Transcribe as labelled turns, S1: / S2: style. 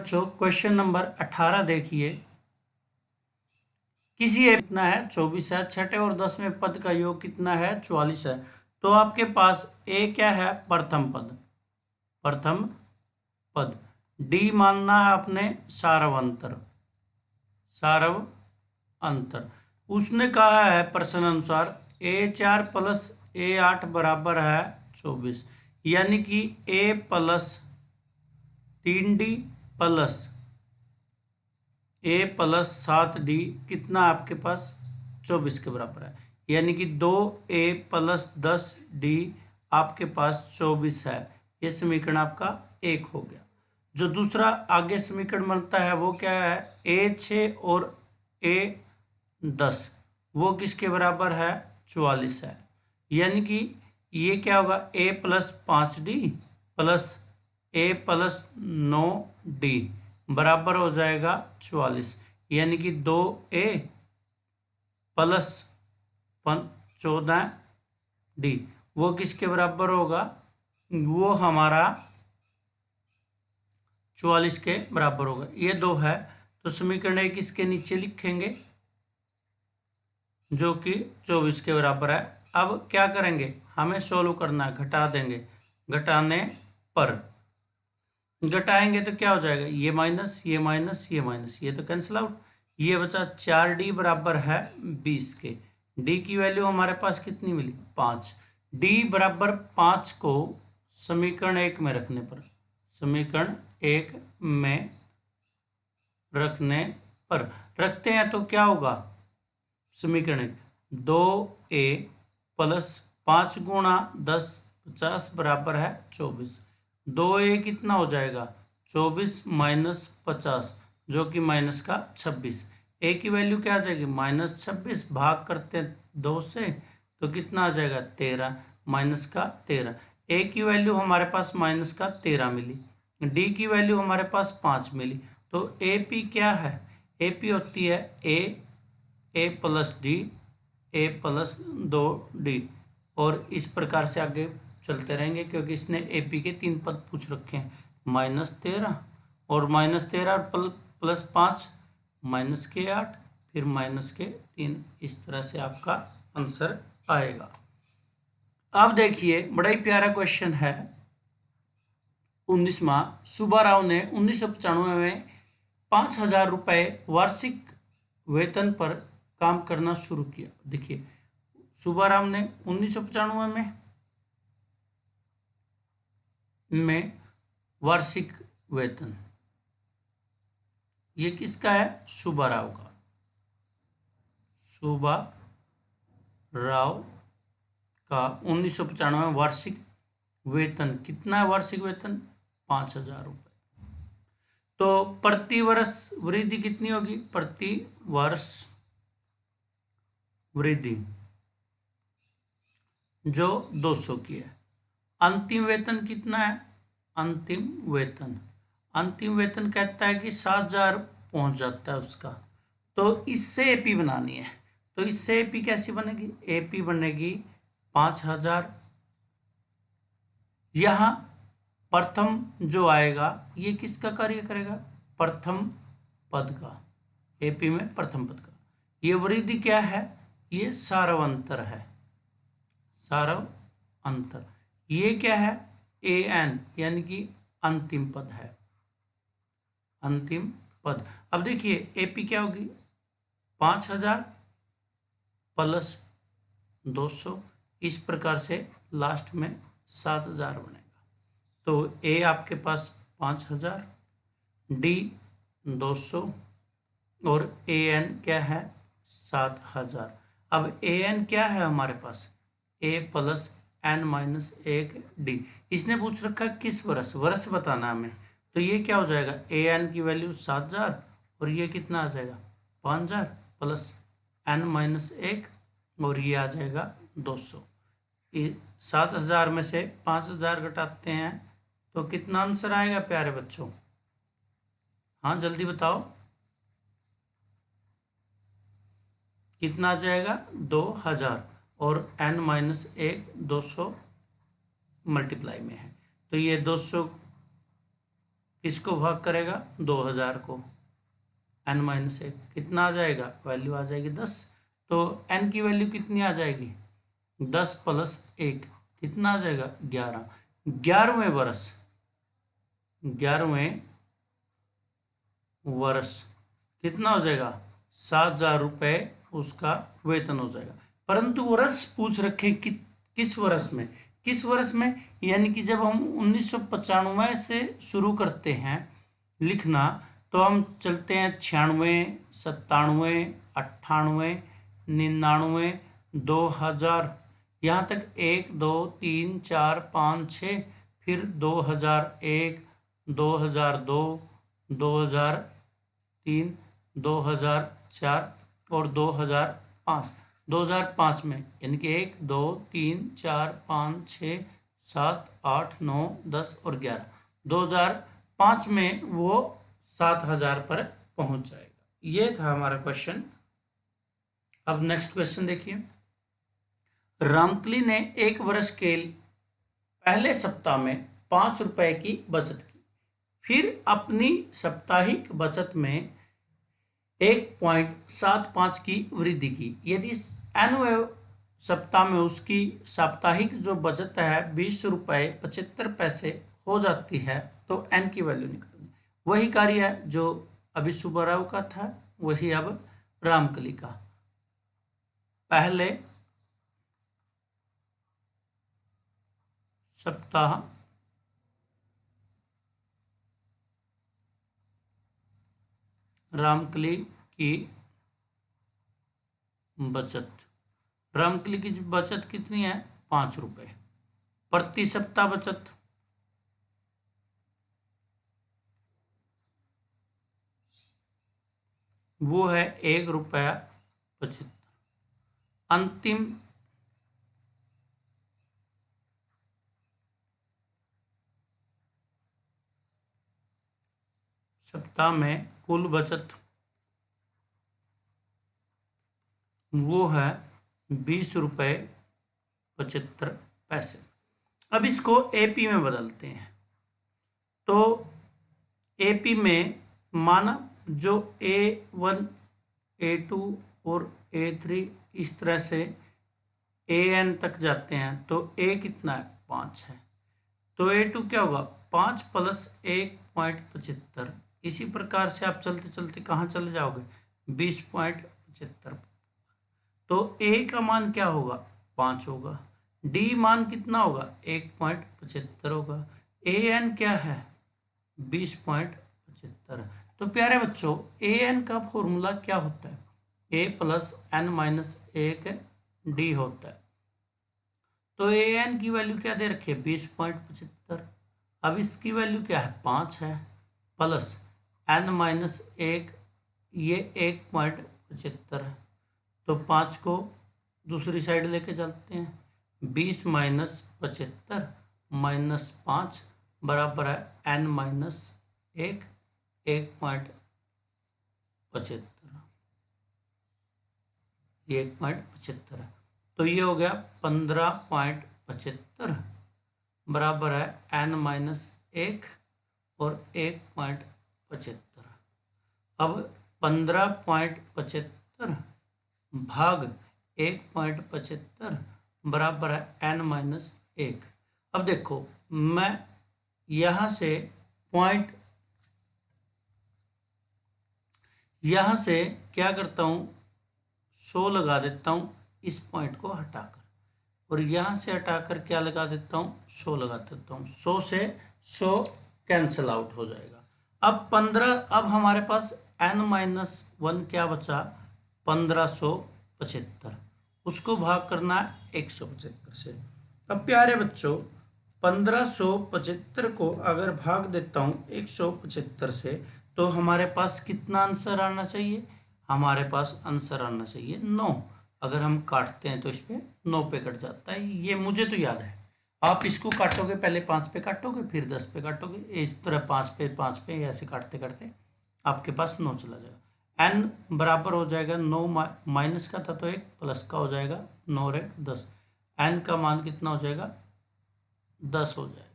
S1: बच्चों question number 18 देखिए। किसी एक कितना है 24 है, छठे और 10वें पद का योग कितना है 44 है। तो आपके पास ए क्या है प्रथम पद, डी मानना है अपने सारव अंतर। उसने कहा है प्रश्न अनुसार A4 प्लस A8 बराबर है 24, यानी कि A plus 3D plus A plus 7D कितना आपके पास 24 के बराबर है, यानी कि 2A प्लस 10D आपके पास 24 है। ये समीकरण आपका एक हो गया। जो दूसरा आगे समीकरण बनता है वो क्या है A6 और A10, वो किसके बराबर है 44 है, यानी कि ये क्या होगा A plus 5D plus A plus 9D बराबर हो जाएगा 44, यानी कि 2A प्लस 14D वो किसके बराबर होगा, वो हमारा 44 के बराबर होगा। ये दो है तो समीकरण एक इसके नीचे लिखेंगे जो कि 24 के बराबर है। अब क्या करेंगे, हमें सोल्व करना है, घटा देंगे, घटाने पर घटाएंगे तो क्या हो जाएगा ये माइनस ये माइनस ये माइनस, ये तो कैंसिल आउट। ये बचा 4D बराबर है 20 के। D की वैल्यू हमारे पास कितनी मिली 5। D बराबर 5 को समीकरण एक में रखने पर रखते हैं तो क्या होगा समीकरण 2A प्लस 5 गुणा 10 50 बराबर है 24। 2A कितना हो जाएगा 24 माइनस 50 जो कि माइनस का 26। A की वैल्यू क्या आ जाएगी माइनस 26, भाग करते हैं 2 से तो कितना आ जाएगा 13 माइनस का 13। A की वैल्यू हमारे पास माइनस का 13 मिली, D की वैल्यू हमारे पास 5 मिली। तो AP क्या है, AP होती है A plus D A plus 2D, और इस प्रकार से आगे चलते रहेंगे क्योंकि इसने AP के 3 पद पूछ रखे हैं, -13 और -13 और प्लस 5 माइनस के 8 फिर माइनस के 3, इस तरह से आपका आंसर आएगा। अब देखिए बड़ा ही प्यारा क्वेश्चन है 19वां। सुब्बाराव ने 1995 में 5,000 रुपये वार्षिक वेतन पर काम करना शुरू किया। देखिए सुब्बाराव ने 1995 में वार्षिक वेतन, ये किसका है सुब्बाराव का, सुब्बाराव का 1995 वार्षिक वेतन कितना है, वार्षिक वेतन 5,000 रुपये। तो प्रति वर्ष वृद्धि कितनी होगी, प्रति वर्ष वृद्धि जो 200 की है। अंतिम वेतन कितना है, अंतिम वेतन कहता है कि 7,000 पहुंच जाता है उसका। तो इससे एपी बनानी है, तो इससे एपी कैसी बनेगी, एपी बनेगी 5,000। यहां प्रथम जो आएगा ये किसका कार्य करेगा, प्रथम पद का, एपी में प्रथम पद का। ये वृद्धि क्या है, ये सारव अंतर है, सारव अंतर। ये क्या है AN, यानी कि अंतिम पद है, अंतिम पद। अब देखिए एपी क्या होगी 5,000 प्लस 200, इस प्रकार से लास्ट में 7,000 बनेगा। तो A आपके पास 5,000, D 200 और AN क्या है 7,000। अब AN क्या है हमारे पास A plus N minus 1D। इसने पूछ रखा किस वर्ष बताना हमें, तो ये क्या हो जाएगा AN की वैल्यू 7,000 और ये कितना आ जाएगा 5,000 प्लस N माइनस 1 और ये आ जाएगा 200। 7,000 में से 5,000 घटाते हैं तो कितना आंसर आएगा प्यारे बच्चों, हाँ जल्दी बताओ कितना आ जाएगा 2,000 और N माइनस 1 200 मल्टीप्लाई में है, तो ये 200 इसको भाग करेगा 2000 को, n-1 कितना आ जाएगा, वैल्यू आ जाएगी 10। तो n की वैल्यू कितनी आ जाएगी, 10 + 1 कितना आ जाएगा, 11। 11वें वर्ष, 11वें वर्ष कितना हो जाएगा, 7,000 रुपये उसका वेतन हो जाएगा। परंतु वर्ष पूछ रखे कि किस वर्ष में, किस वर्ष में, यानी कि जब हम 1995 से शुरू करते हैं लिखना, तो हम चलते हैं 96, 97, 98, 99, 2000, यहाँ तक 1 2 3 4 5 6, फिर 2001, 2002, 2003, 2004 और 2005। 2005 में यानी कि 1 2 3 4 5 6 7 8 9 10 और 11, 2005 में वो 7,000 पर पहुंच जाएगा। ये था हमारा क्वेश्चन। अब नेक्स्ट क्वेश्चन देखिए। रामकली ने एक वर्ष के पहले सप्ताह में 5 रुपए की बचत की, फिर अपनी साप्ताहिक बचत में 1.75 की वृद्धि की। यदि n सप्ताह में उसकी साप्ताहिक जो बचत है 20 रुपये 75 पैसे हो जाती है, तो n की वैल्यू निकालनी। वही कार्य है जो अभी सुब्बाराव का था, वही अब रामकली का। पहले सप्ताह रामकली की बचत, रामकली की बचत कितनी है, 5 रुपये प्रति सप्ताह बचत। वो है 1.75। अंतिम सप्ताह में कुल बचत वो है 20 रुपये 75 पैसे। अब इसको एपी में बदलते हैं। तो एपी में माना जो A1 A2 और A3 इस तरह से AN तक जाते हैं, तो A कितना है, 5 है। तो A2 क्या होगा, 5 + 1.75। इसी प्रकार से आप चलते चलते कहाँ चले जाओगे, 20.75। तो A का मान क्या होगा, 5 होगा। D मान कितना होगा, 1.75 होगा। AN क्या है, 20.75। तो प्यारे बच्चों, AN का फॉर्मूला क्या होता है, A + n-1 D होता है। तो AN की वैल्यू क्या दे रखी है, 20.75। अब इसकी वैल्यू क्या है, 5 है, प्लस n-1 ये 1.75 है। तो 5 को दूसरी साइड लेके चलते हैं, 20 - 75 - 5 बराबर है n-1 1.75। ये 1.75 है। तो ये हो गया 15.75 बराबर है n-1 और 1.75। अब 15.75 भाग 1.75 बराबर है n-1। अब देखो, मैं यहाँ से क्या करता हूँ, 100 लगा देता हूँ इस पॉइंट को हटाकर, और यहाँ से हटाकर क्या लगा देता हूँ, 100 लगा देता हूँ। 100 से 100 कैंसिल आउट हो जाएगा। अब 15, अब हमारे पास n-1 क्या बचा, 1575। उसको भाग करना है 175 से। अब प्यारे बच्चों, 1575 को अगर भाग देता हूँ 175 से, तो हमारे पास कितना आंसर आना चाहिए, हमारे पास आंसर आना चाहिए 9। अगर हम काटते हैं तो इस पे 9 पे कट जाता है, ये मुझे तो याद है। आप इसको काटोगे, पहले 5 पे काटोगे, फिर 10 पे काटोगे, इस तरह 5 पे ऐसे काटते काटते आपके पास 9 चला जाएगा। n बराबर हो जाएगा 9, माइनस का था तो 1, प्लस का हो जाएगा 9 और 1 10। n का मान कितना हो जाएगा, 10 हो जाएगा।